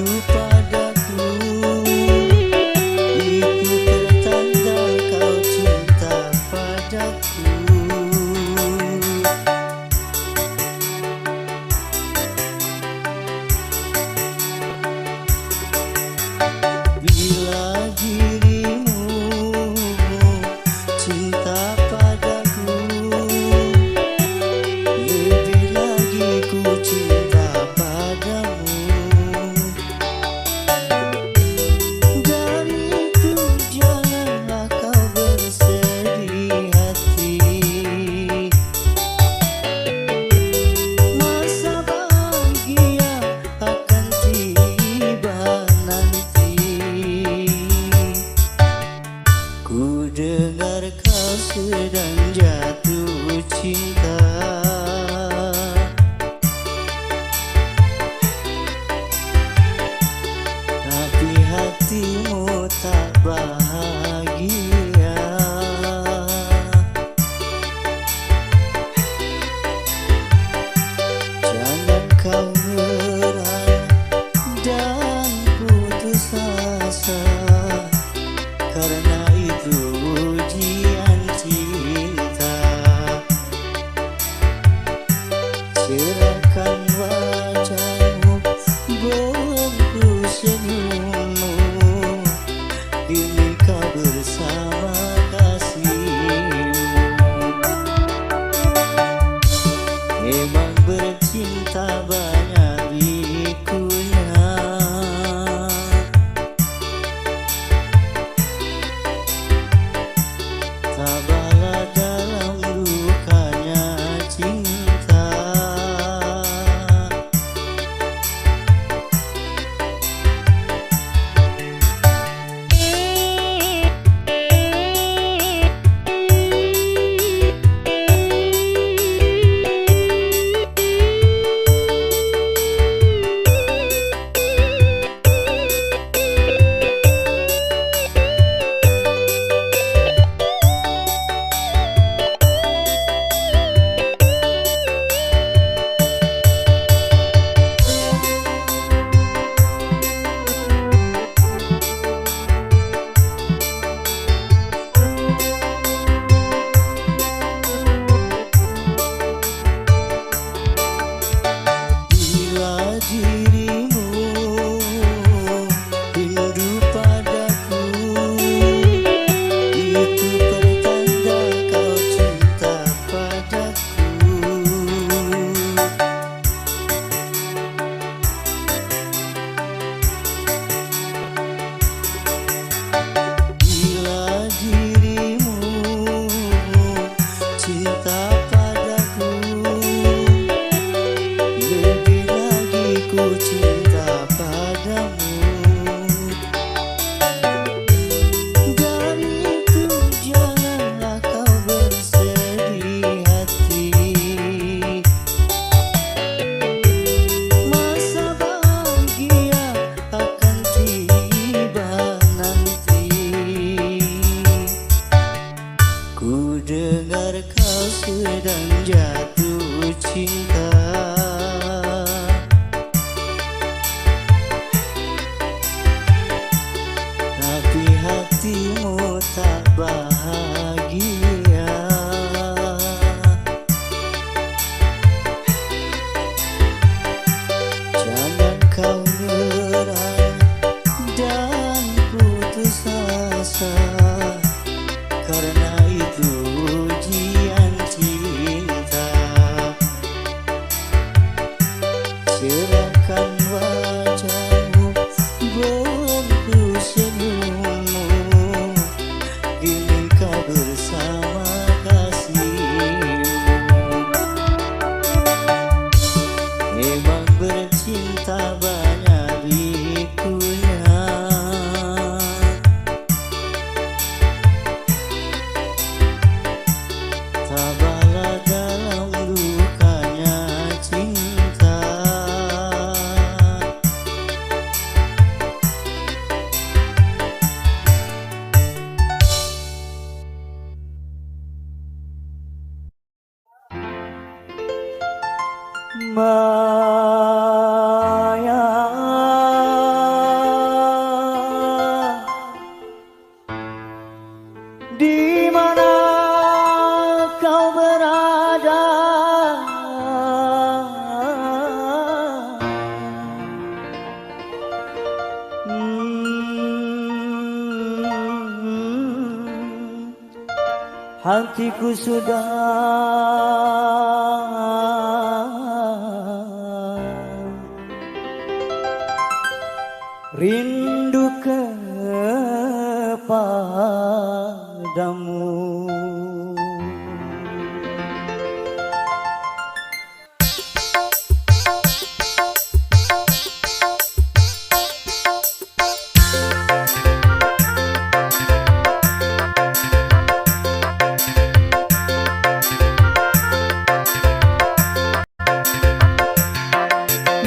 padaku, itu pertanda kau cinta padaku. Bila dirimu cinta padaku, lebih lagi ku cinta padamu. Hatiku sudah rindu kepadamu.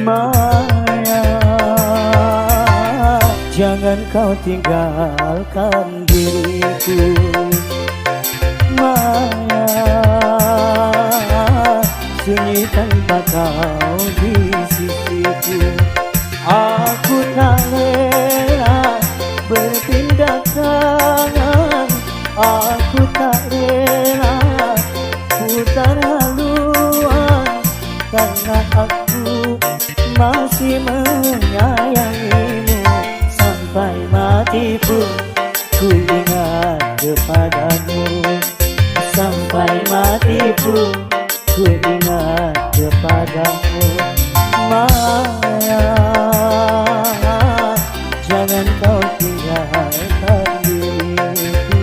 Maya, jangan kau tinggalkan diriku. Maya, sunyi tanpa kau di sisiku. Aku tak rela berpindah tangan. Aku tak rela putar haluan, karena aku masih menyayangimu. Sampai mati pun ku ingat kepadamu. Sampai mati pun ku ingat kepadamu. Maya, jangan kau tinggalkan diriku.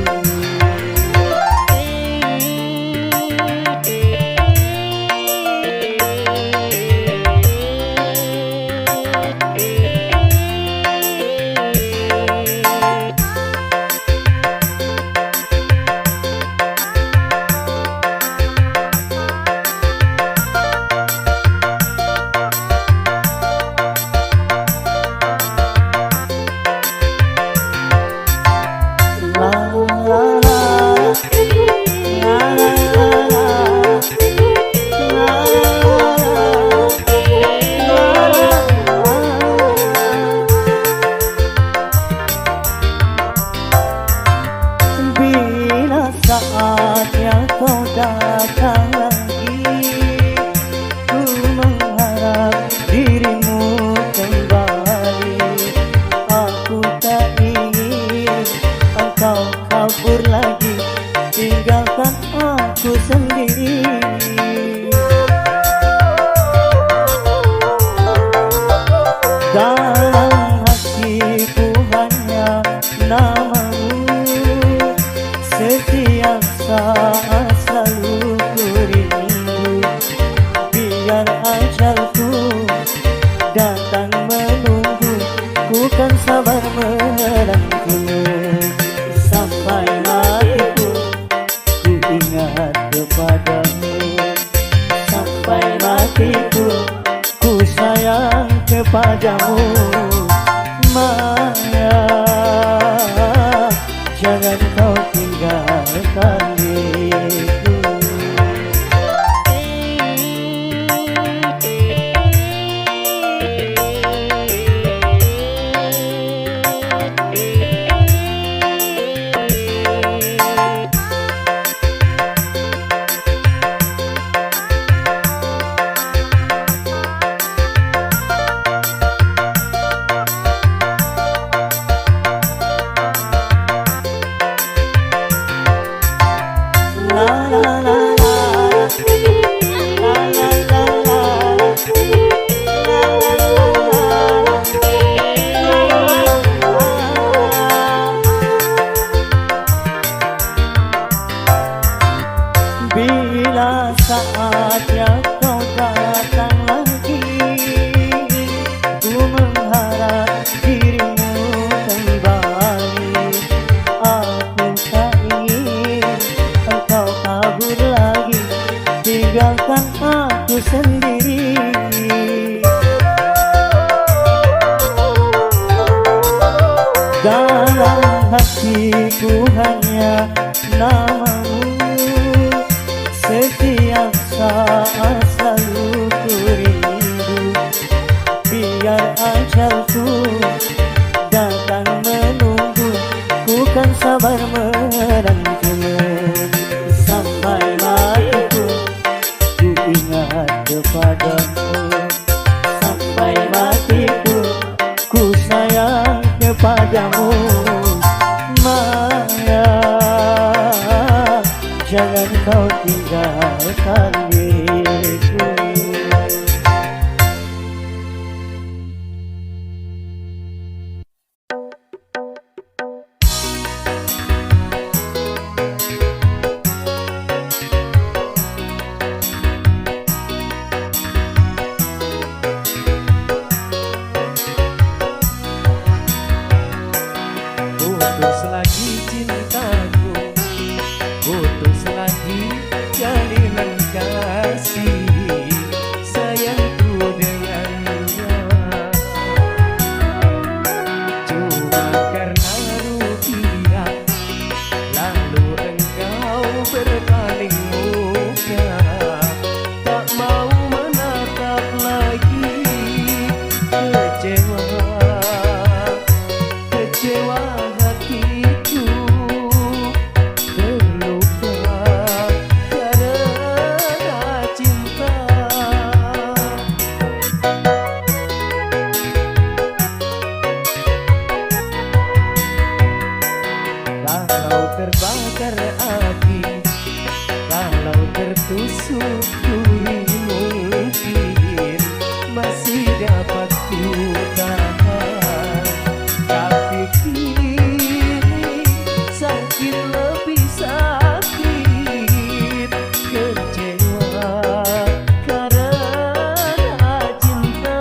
Saatnya kau datang lagi, ku mengharap dirimu kembali. Aku tak ingin engkau kabur lagi, tinggalkan aku sendiri. Dalam hatiku hanya namamu, setiap saat selalu ku rindu. Biar ajalku datang menunggu, ku kan sabar menantimu. Sampai matiku ku ingat kepadamu. Sampai matiku ku sayang kepadamu. Maya, jangan kau tinggalkan diriku. Bila saatnya kau datang lagi, ku mengharap dirimu kembali. Aku tak ingin engkau kabur lagi, tinggalkan aku sendiri. Dalam hatiku hanya namamu, setiap saat selalu ku rindu. Biar ajalku datang menunggu, ku kan sabar menantimu. Sampai matiku ku ingat kepadamu. Sampai matiku ku sayang kepadamu Maya, jangan kau tinggalkan diriku. Putus lagi cintaku, putus lagi jalinan kasih sayangku dengannya. Cuma karena rupiah, lalu engkau berpaling muka, tak mau menatap lagi. Kecewa, kecewa hatiku, terluka karena cinta. Kalau terbakar api, kalau tertusuk duri, mungkin masih dapat ku tahan. Tapi kini sakit lebih sakit, kecewa karena cinta.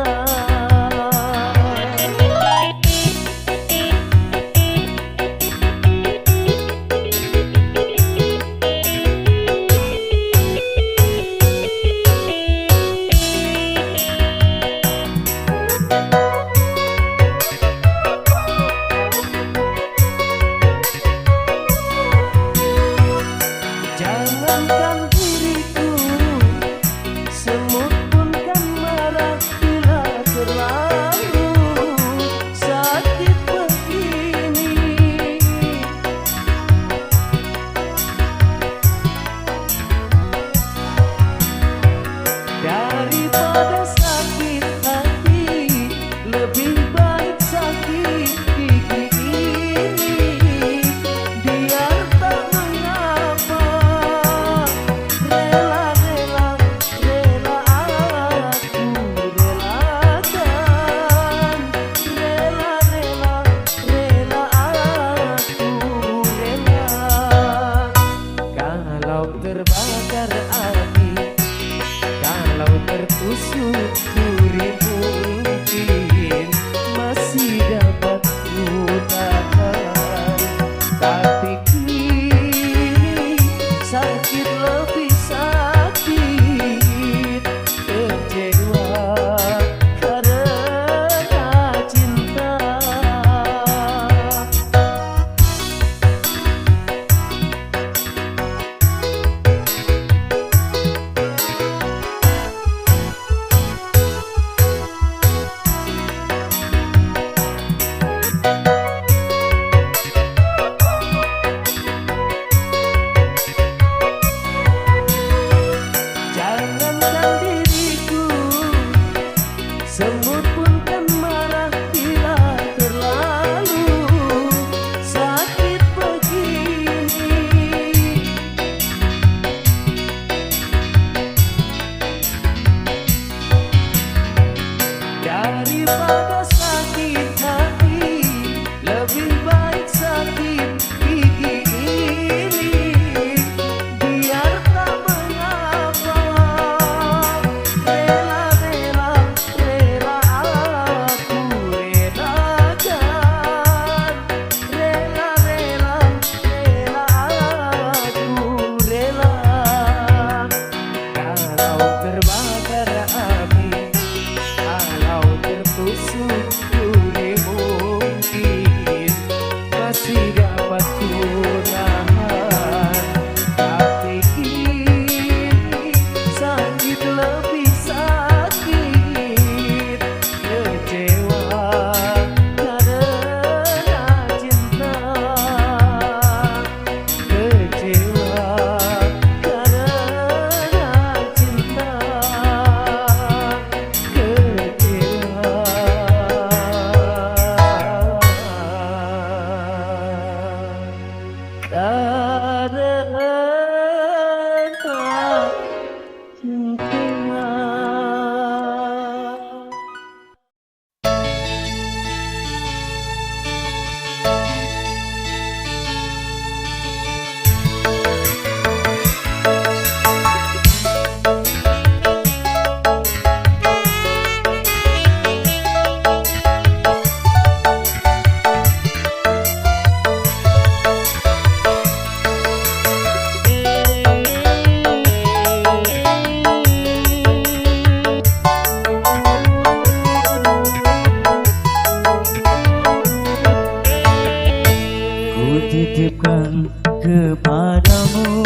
titipkan kepadamu,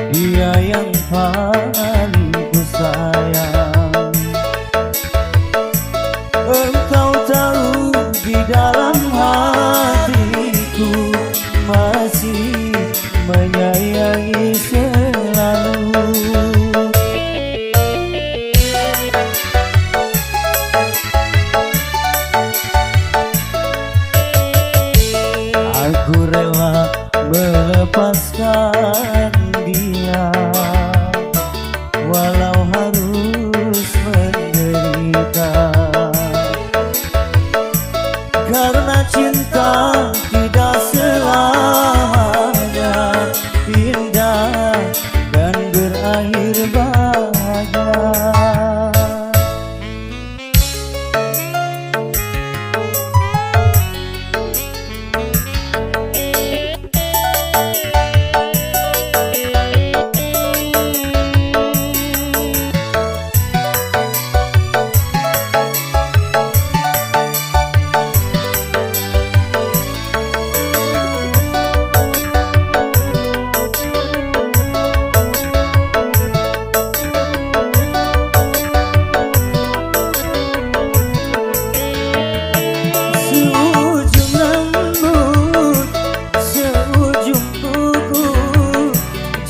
dia yang paling ku sayang. Engkau tahu di dalam hatiku masih menyayangi selalu. Aku rela melepaskan dia, walau harus menderita. Karena cinta tidak selamanya indah dan berakhir bahagia.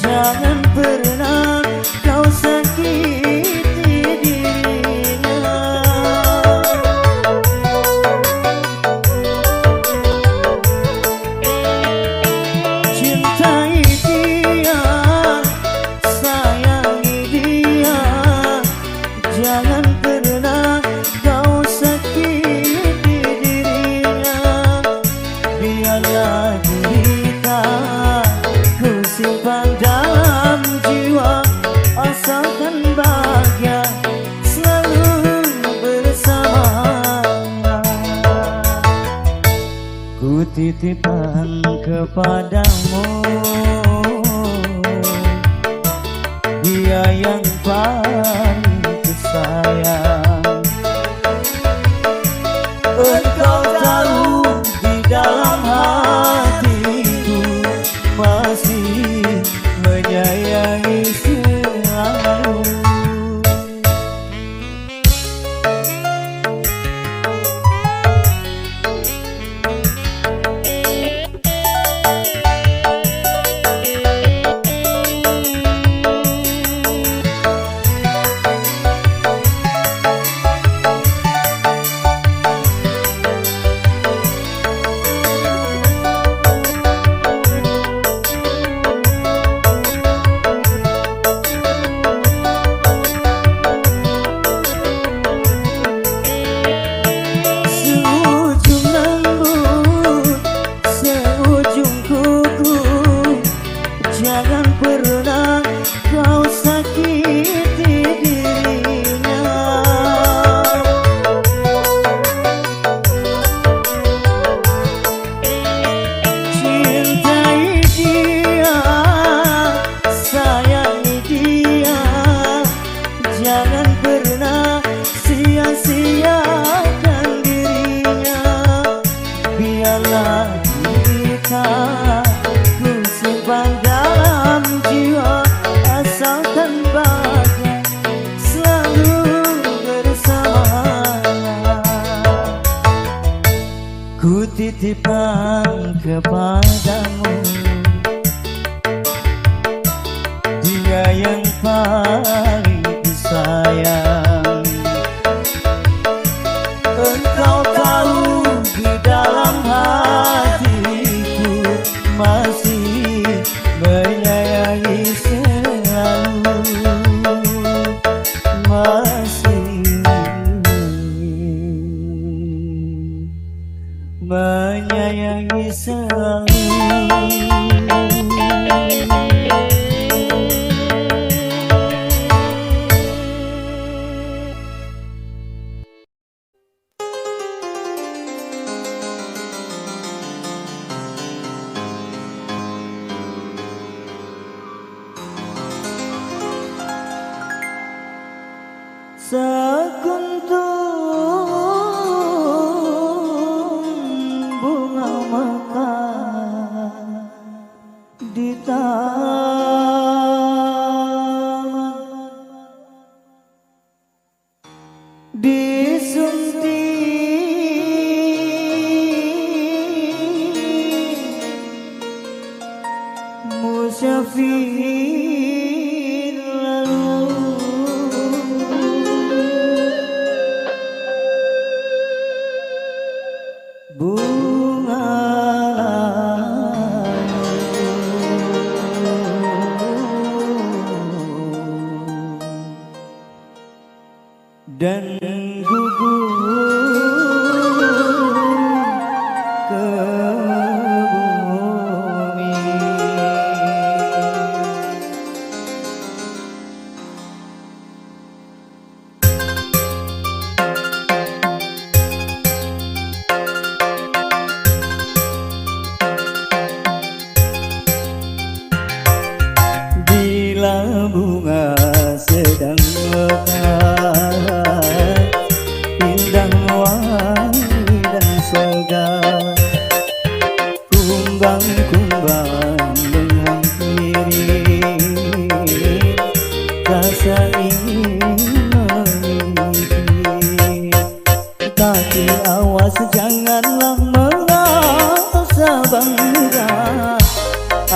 Jangan pernah kau sakiti dirinya. Cintai dia, sayangi dia. Jangan pernah kau sakiti dirinya. Biarlah derita ku simpan dalam jiwa, asalkan bahagia selalu bersamanya. Ku titipkan kepadamu, dia yang paling ku sayang. Engkau tahu di dalam hatiku masih menyayangi selalu. Jangan pernah kau sakiti dirinya. Cintai dia, sayangi dia. Jangan pernah sia-siakan dirinya. Biarlah kita ku simpan dalam jiwa, asalkan bahagia selalu bersamanya. Ku titipkan kepadamu, dia yang paling ku sayang. Engkau tahu di dalam hatiku masih menyayangi selalu, masih menyayangi selalu. Sekuntum musafir lalu bunga dan gugur ke bumi. Bila bunga sedang mekar, indah wangi dan segar, kumbang-kumbang menghampiri, rasa ingin memiliki. Tapi awas janganlah merasa bangga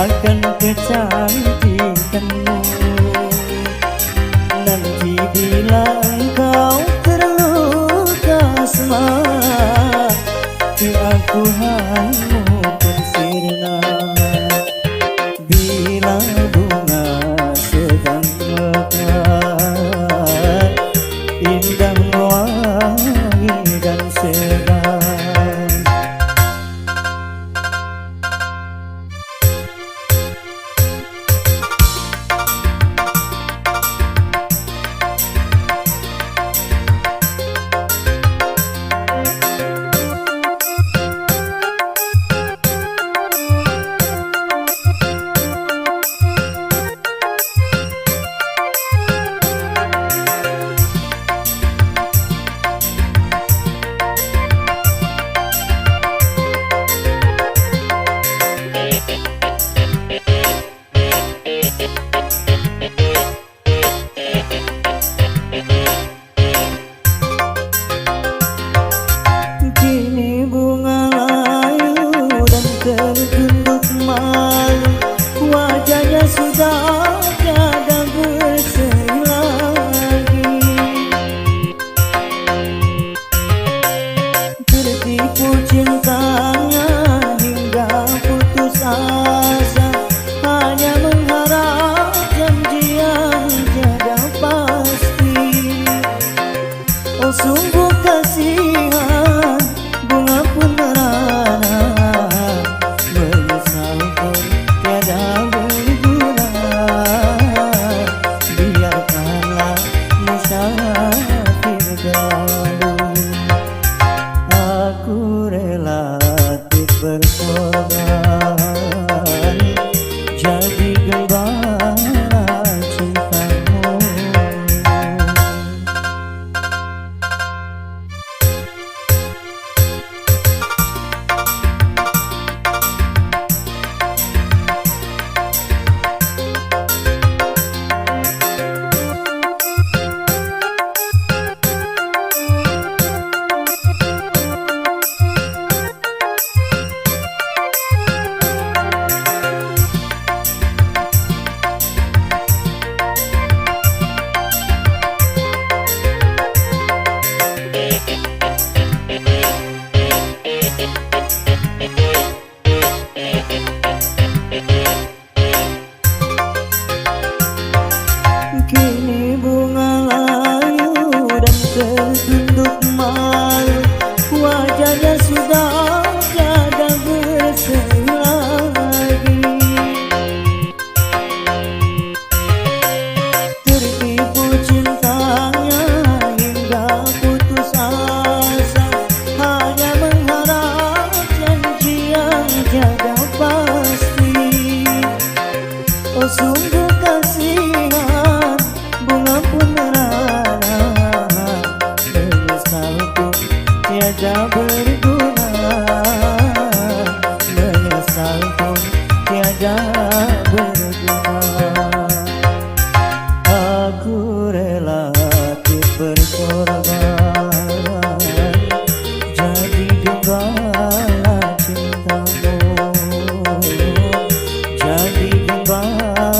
akan kecantikanmu. Nanti bila engkau terluka semangat, aku hanya bersirna. Bila bunga sedang mekar, indah wangi dan segar. Kini bunga layu dan tertunduk malu, wajahnya sudah tiada berseri lagi. Tertipu cintanya hingga putus asa, hanya mengharap janji yang tiada pasti. Oh sungguh kasihan bunga pun merana, menyesal pun tiada berguna. Biarkanlah musafir galuh, aku relatif berkorban jadi gembala cintamu. Kini bunga layu dan tertunduk malu, wajahnya sudah tiada berseri lagi. Tertipu cintanya hingga putus asa, hanya mengharap janji yang tiada pasti. Oh sungguh kasihan bunga pun merana, menyesal pun tiada berguna. Menyesal pun tiada berguna. Aku relatif berkorban jadi gembala cintamu, jadi gembala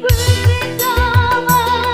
Bersama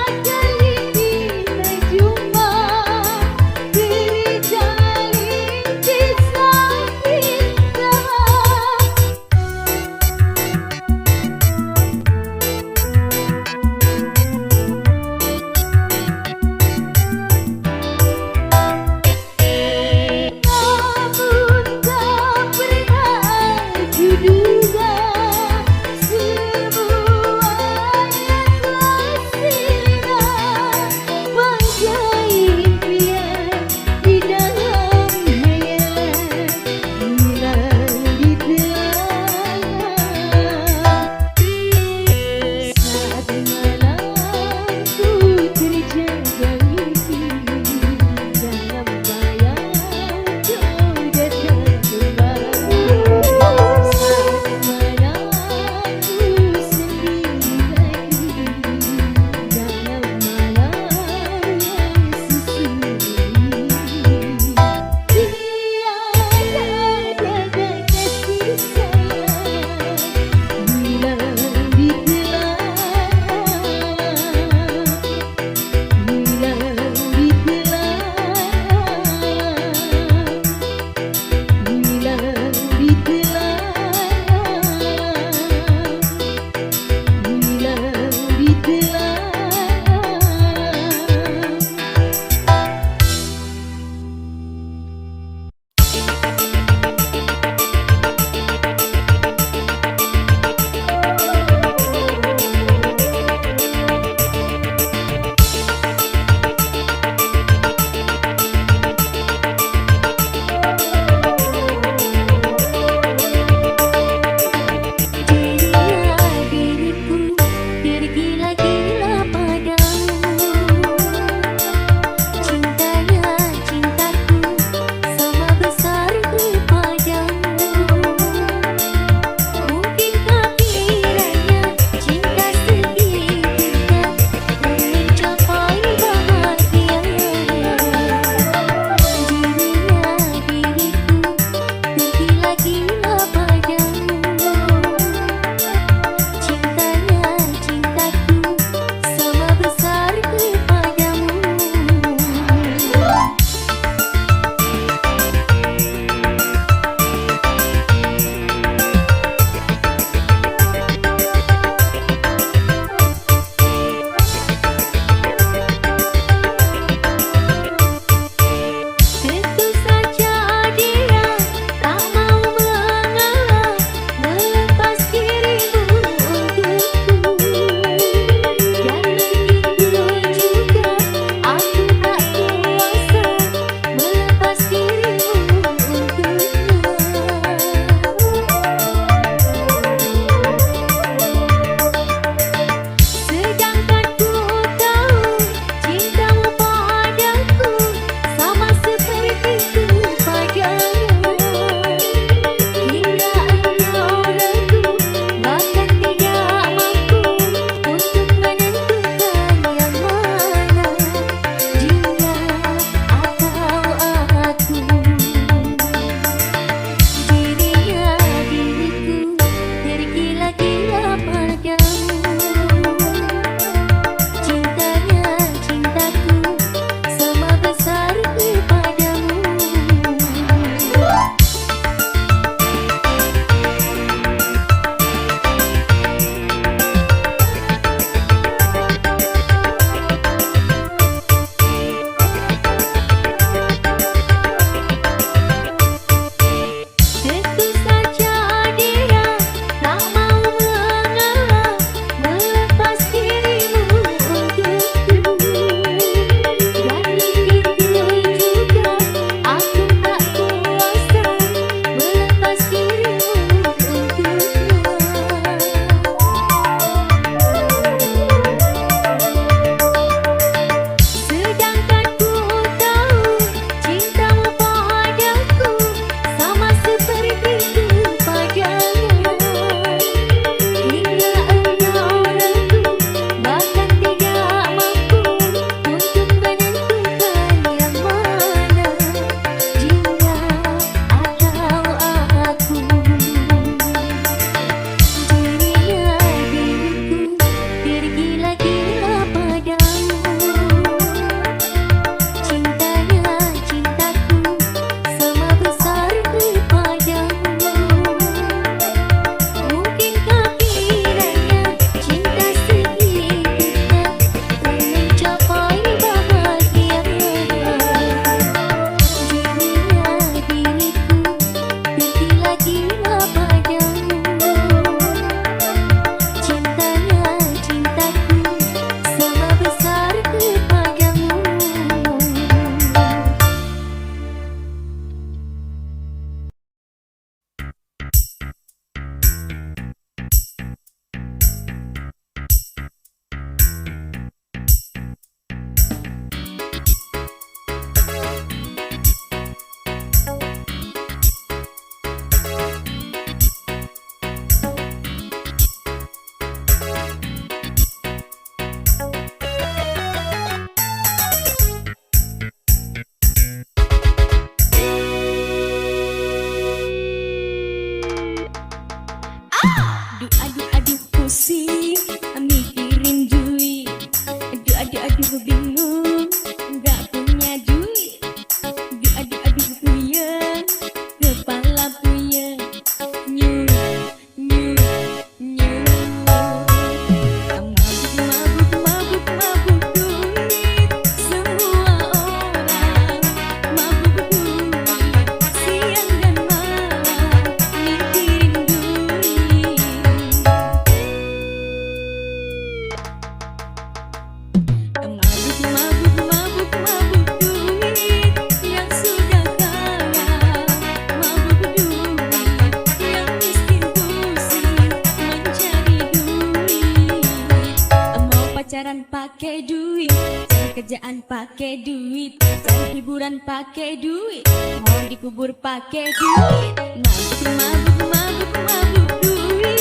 pacaran pakai duit, cari kerjaan pakai duit, cari hiburan pakai duit, mau dikubur pakai duit, mabuk mabuk mabuk mabuk duit.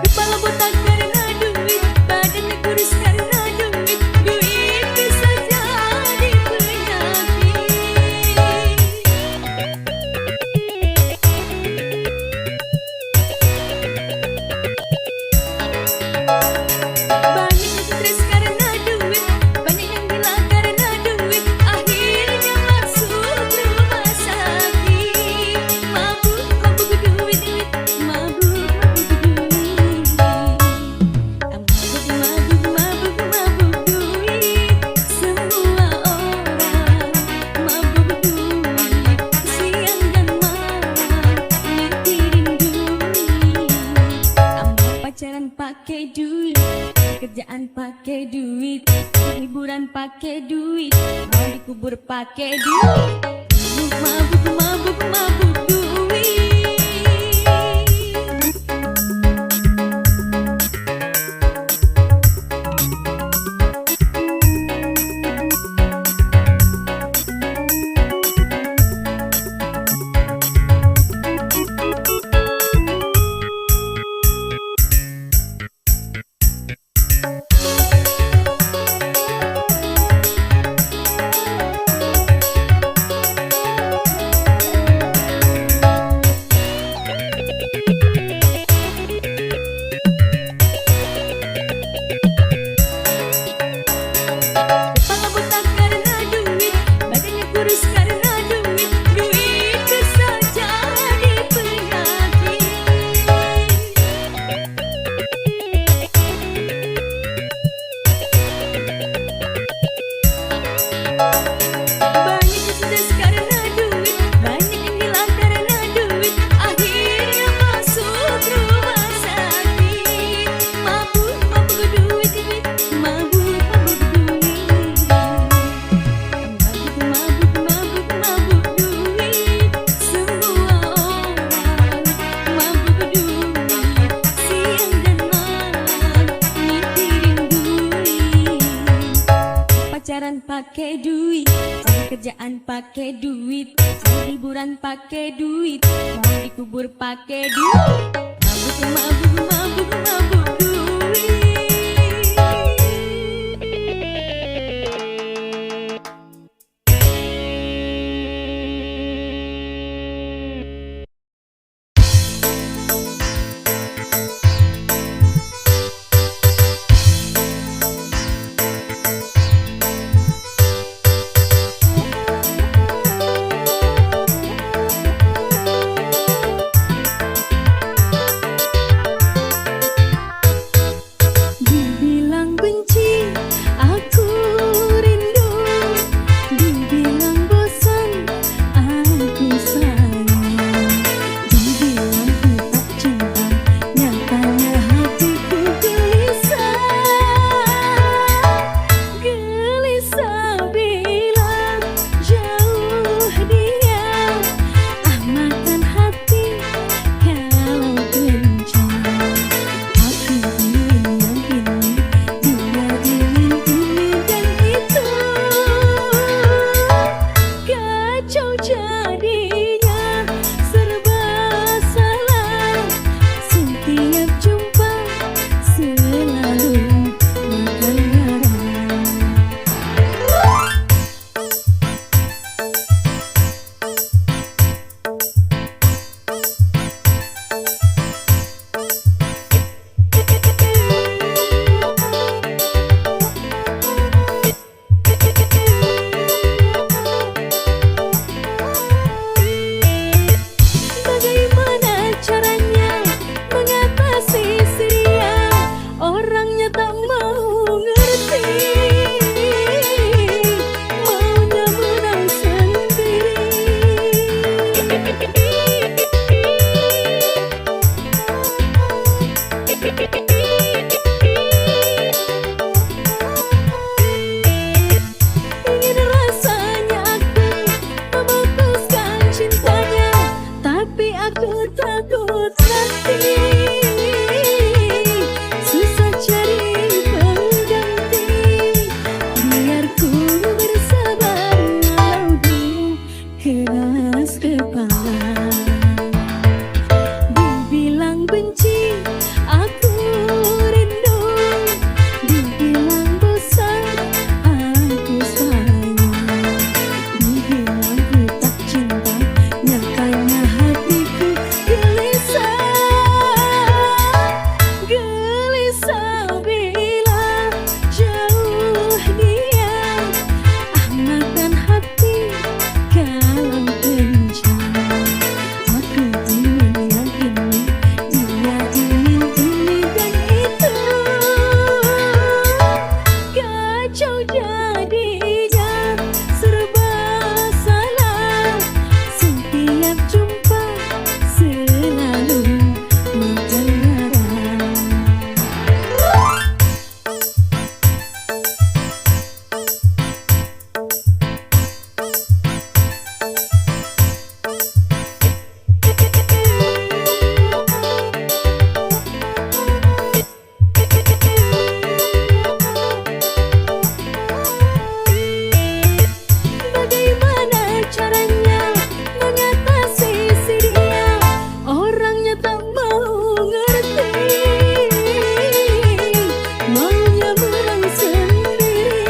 Kepala botak karena duit, badannya kurus karena duit, duit bisa jadi penyakit. Banyak yang stres karena duit, banyak yang gila karena duit, akhirnya masuk rumah sakit. Mabuk mabuk duit, duit, mabuk mabuk duit. Mabuk mabuk mabuk mabuk duit, semua orang mabuk duit, siang dan malam mikirin duit. Tambah pacaran pakai duit, kerjaan pakai duit, hiburan pakai duit, mau dikubur pakai duit, mabuk mabuk mabuk duit. Kepala botak karena duit, badannya kurus karena duit, duit bisa jadi penyakit. Banyak yang stres karena duit, banyak yang gila karena duit, akhirnya masuk rumah sakit. Mabuk mabuk duit, duit, mabuk mabuk duit. Mabuk mabuk mabuk mabuk duit, semua orang mabuk duit, siang dan malam mikirin duit. Pacaran pakai duit, cari kerjaan pakai duit, cari hiburan pakai duit, mau dikubur pakai duit, mabuk mabuk mabuk mabuk duit. aku takut nanti susah cari pengganti. Biar ku bersabar walau dulu keras kepala. Dibilang benci aku rindu, dibilang bosan aku sayang, dibilang ku tak cinta, nyatanya hatiku gelisah. Gelisah bila jauh dia, ahmakan hati kalau kencang. Aku ingin yang ini, dia ingin ini dan itu, kacau jadinya, serba salah. Setiap jumpa selalu makan darah. Bagaimana caranya mengatasi si dia, orangnya tak mau ngerti, maunya menang sendiri.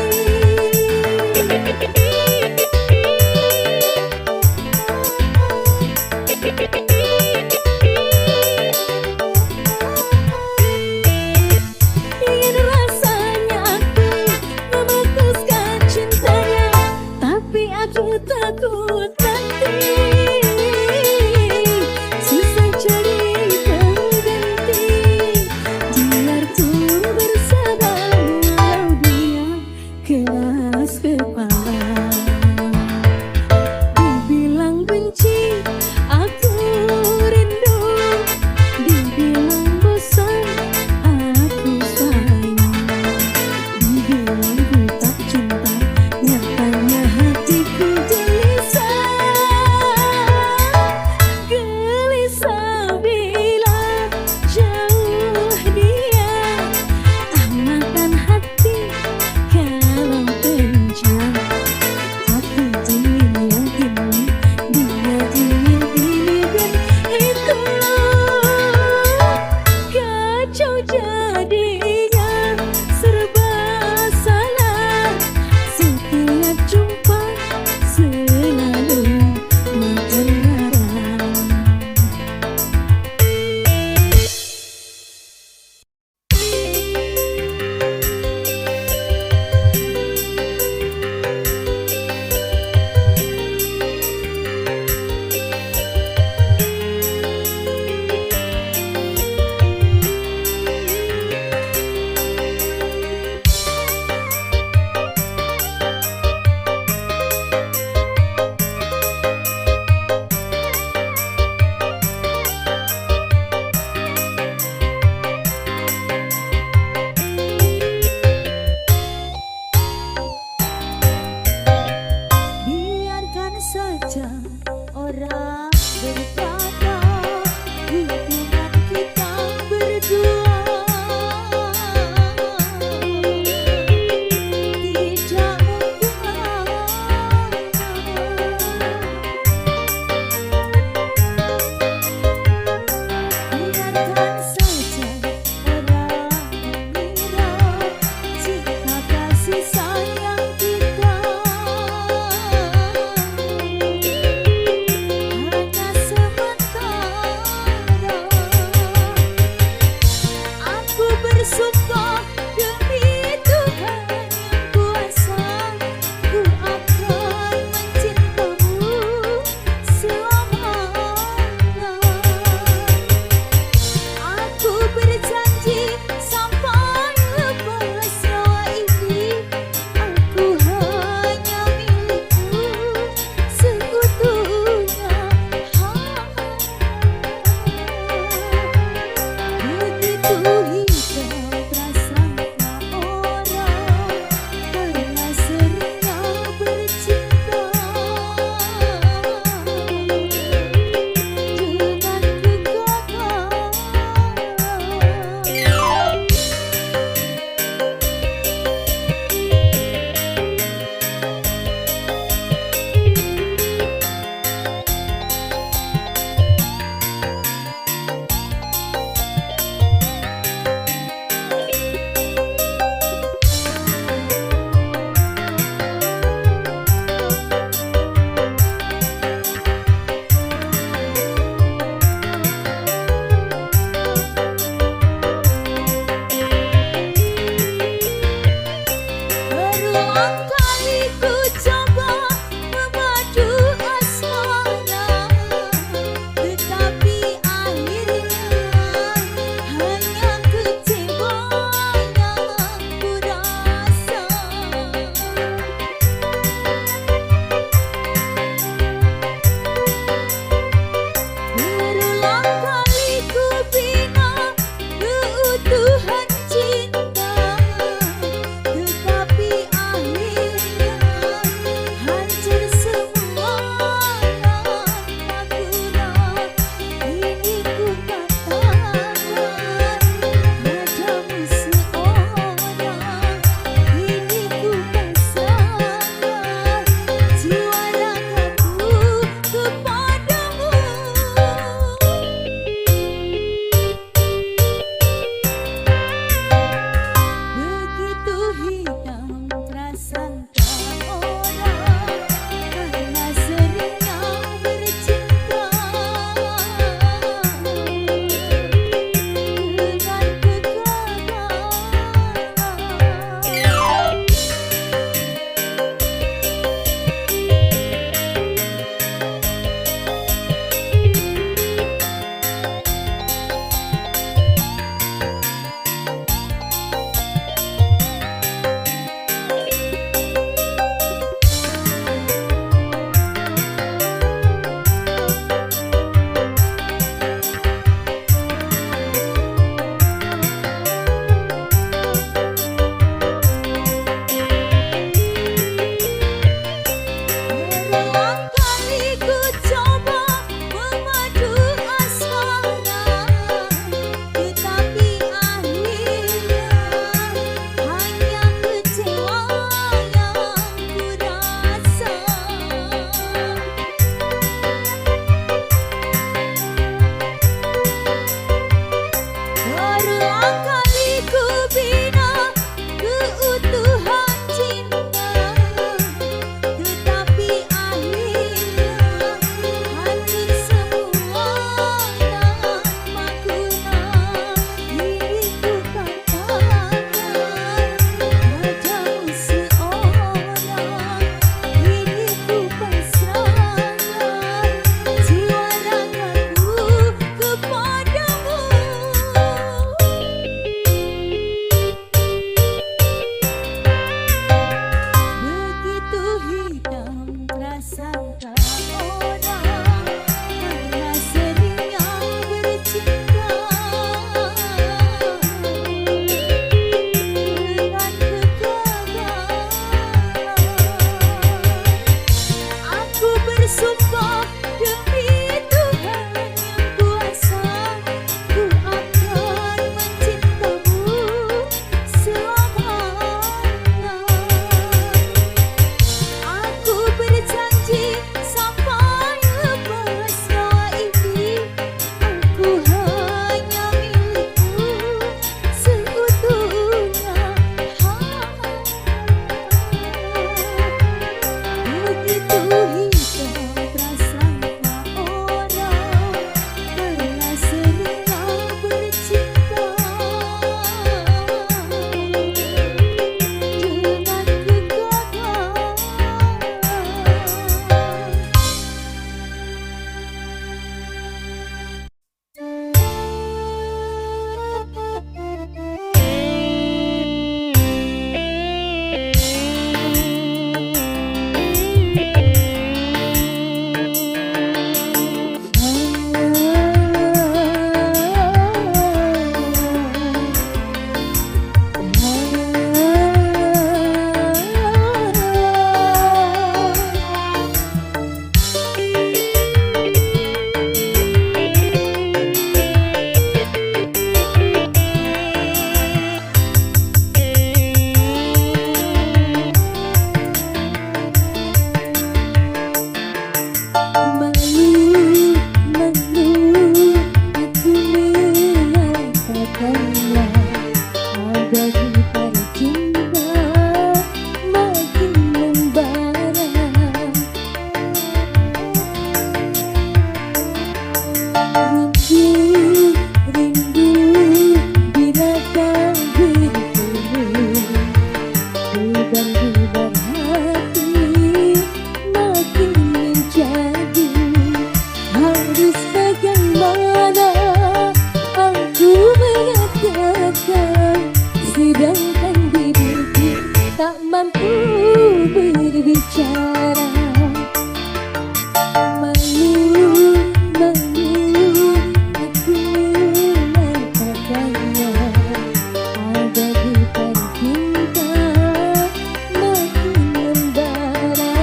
Ingin rasanya aku memutuskan cintanya, tapi aku takut nanti susah cari pengganti. Biar ku bersabar walau dia keras kepala. Dibilang benci aku rindu, dibilang bosan aku sayang, dibilang ku tak cinta, nyatanya hatiku gelisah. Gelisah bila jauh dia, ahmakan hati kalau kencang. Aku ingin yang ini, dia ingin ini dan itu, kacau jadinya, serba salah. Setiap jumpa selalu makan darah. Biarkan saja orang berkata hubungan kita berdua tidak biarkan saja orang mengira jika kasih sayang kita hanya sebatas rindu bila tak bertemu. Beban-beban hati makin menjadi. Harus bagaimana aku mengatakan, sedangkan diriku tak mampu berbicara. Malu, malu aku mengatakannya. Ada depan cinta makin membara.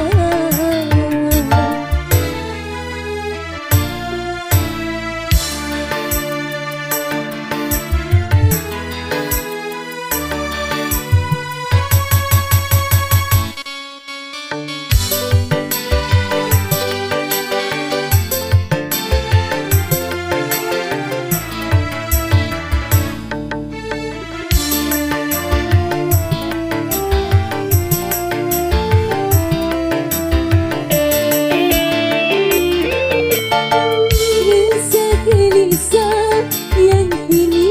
Gelisah yang kini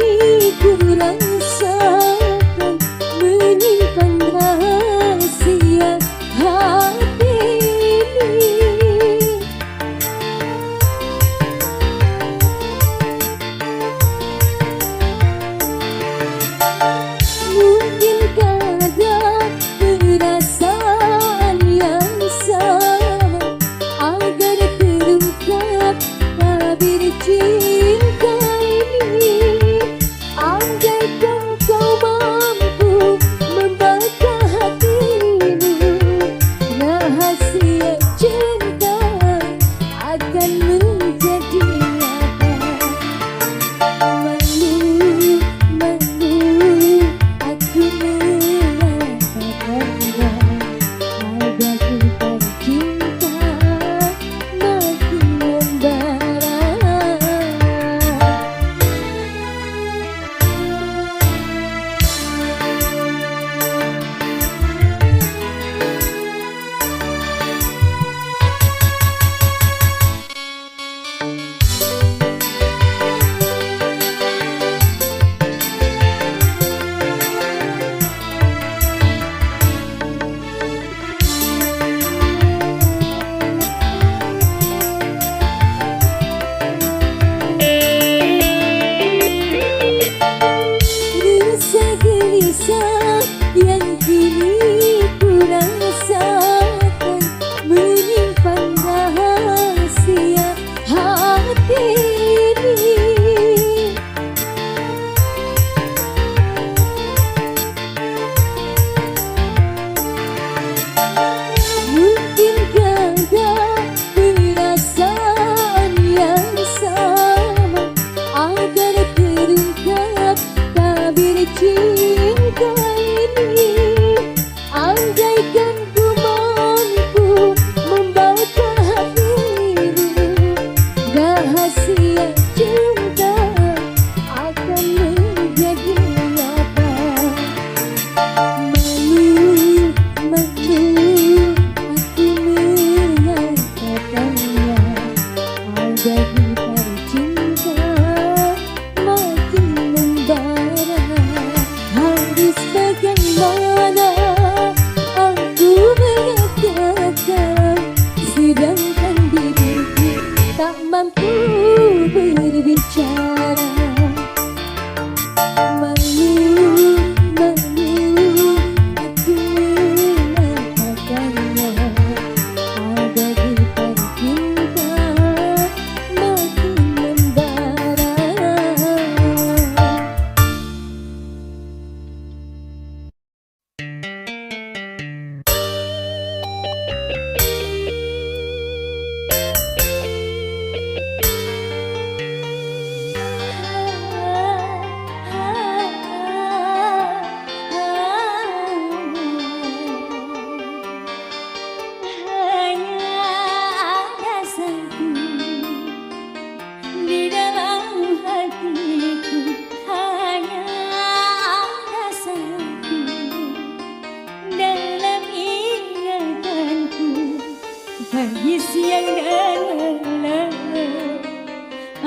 ku rasakan, menyimpan rahasia hati ini. Mungkinkah ada perasaan yang sama agar terungkap tabir cinta ini? Andaikan kau mampu membaca hatimu, rahasia cinta akan menjadi nyata. Malu, malu aku mengatakannya. Ada depan cinta makin membara. Rasa gelisah yang kini ku rasakan, menyimpan rahasia hati ini. Mungkinkah ada perasaan yang sama agar terungkap tabir cinta ini? Andaikan ku mampu membaca hatimu, rahasia cinta akan menjadi nyata. Malu, malu aku mengatakannya. Ada depan cinta makin membara. Harus bagaimana aku mengatakan, sedangkan diriku tak mampu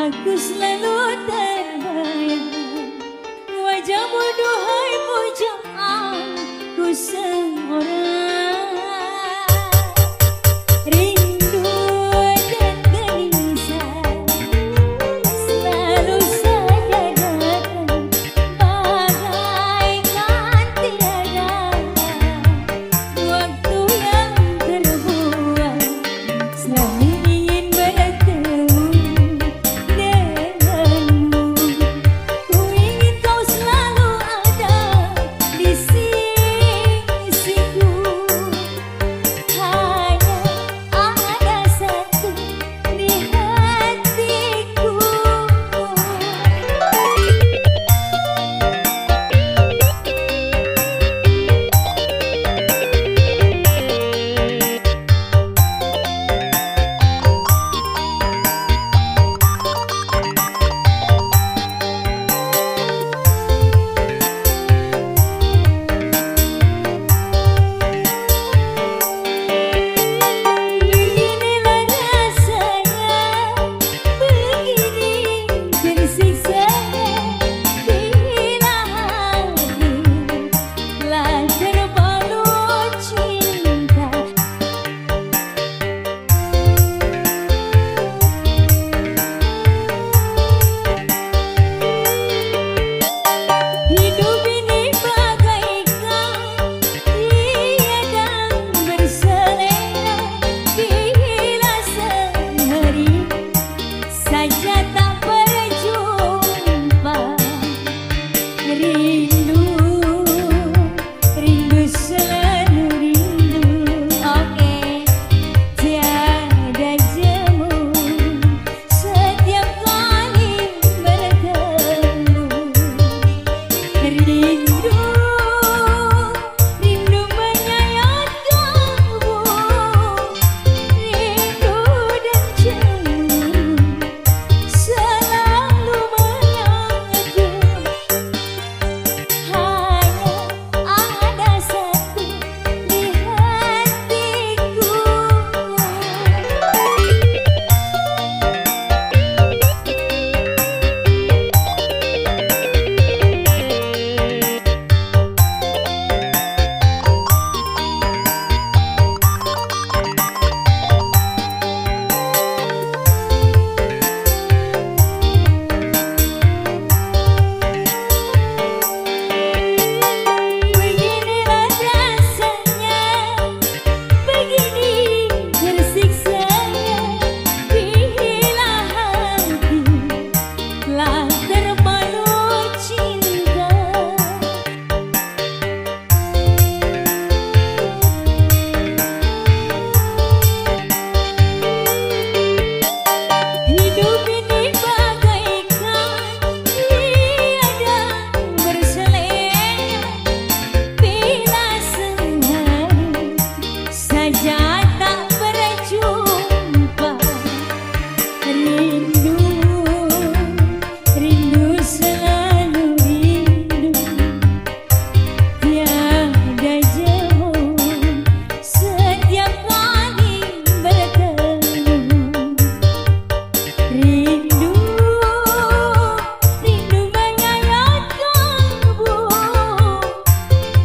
Aku selalu terbayang wajahmu duhai pujaanku seorang. Rindu dan gelisah selalu saja datang bagaikan tiada waktu yang terbuang. Selalu ingin bertemu denganmu. Ku ingin kau selalu ada di sisiku. Hanya ada satu di hatiku. Beginilah rasanya, begini tersiksa bila hati telah terbalut cinta. Hidup ini bagaikan tiada berselera bila sehari saja tak berjumpa. Rindu, rindu selalu rindu. Oke, tiada jemu setiap kali bertemu. Rindu, rindu menyayatkanmu. Rindu dan cemburu selalu menyatu. Hanya ada satu di hatiku. Beginilah rasanya, begini tersiksa bila hati telah terbalut cinta. Hidup ini bagaikan tiada berselera bila sehari saja tak berjumpa. Rindu, rindu selalu rindu. Tiada jemu setiap kali bertemu. Rindu, rindu menyayatkanmu.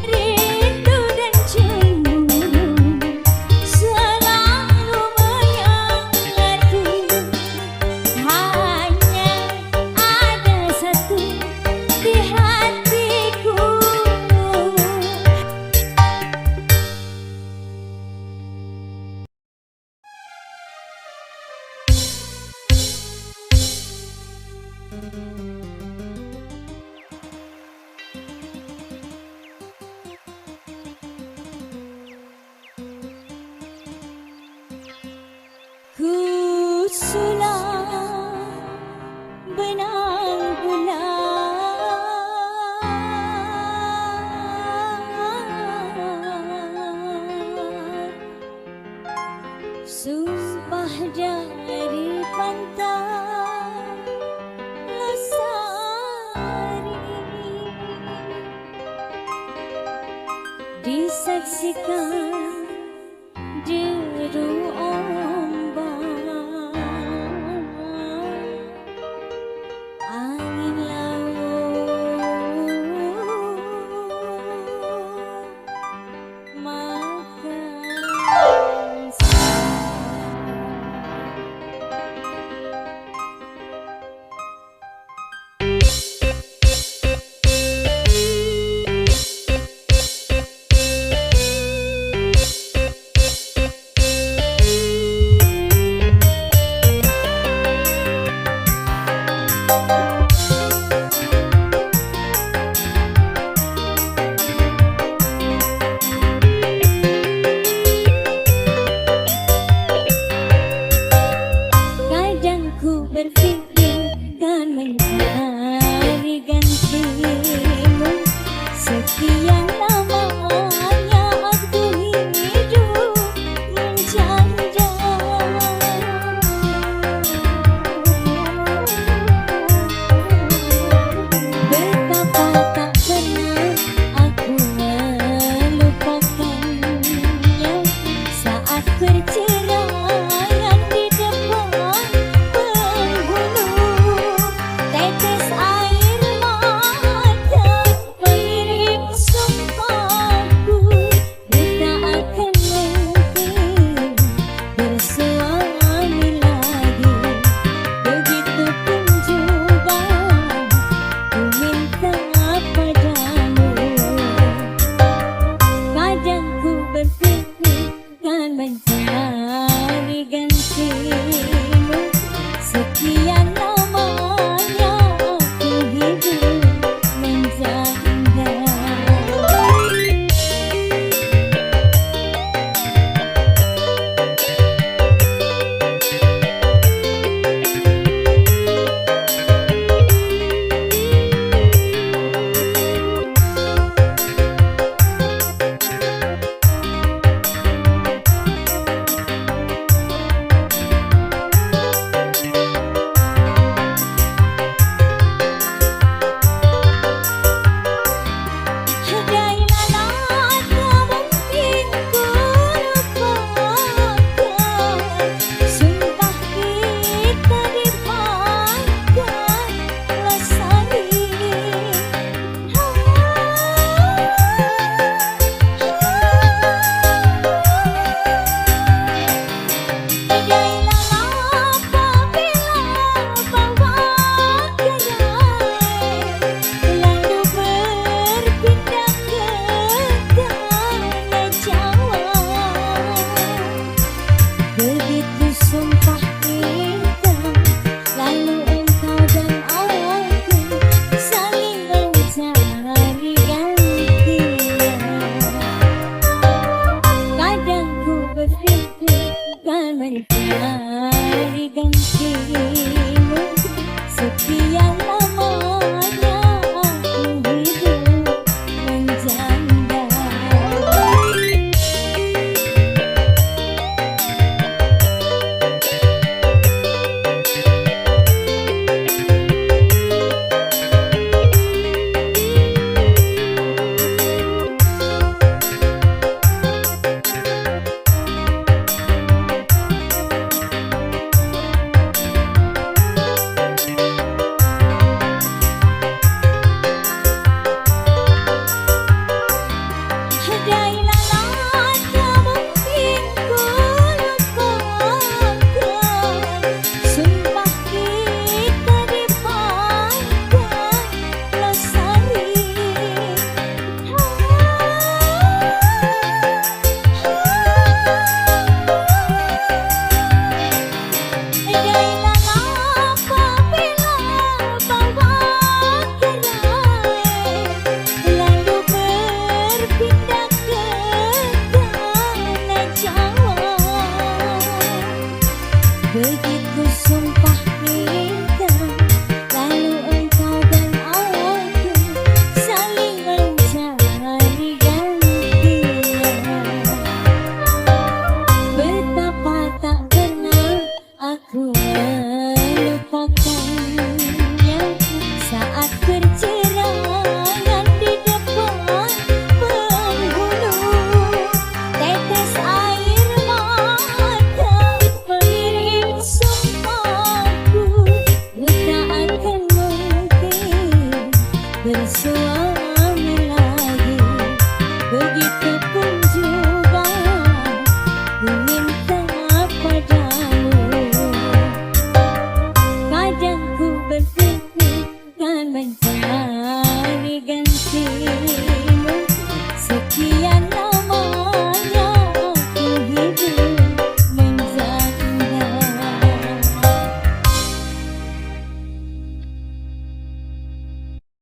Rindu dan cemburu selalu menyatu. Hanya ada satu di hatiku. Ku sulam benang bulan, sumpah dari pantai Losari, disaksikan deru ombak. kan mencari gantimu. Sekian lamanya aku hidup menjanda. Betapa tak pernah aku melupakannya saat perceraian di depan penghulu. Tetes air mata mengirim sumpahku, tak akan mungkin bersuami lagi. Begitupun juga ku minta padamu. Kadang ku berpikir kan mencari gantimu. Sekian lamanya aku hidup menjanda. Begitu sumpah kita, lalu engkau dan aku saling mencari gantinya. Kadang ku berpikir kan mencari gantimu. Sekian lamanya aku hidup menjanda. Begitu sumpah kita, lalu engkau dan aku saling mencari gantinya. Betapa tak pernah aku melupakannya saat perceraian di depan penghulu. Tetes air mata mengirim sumpahku, tak akan mungkin bersuami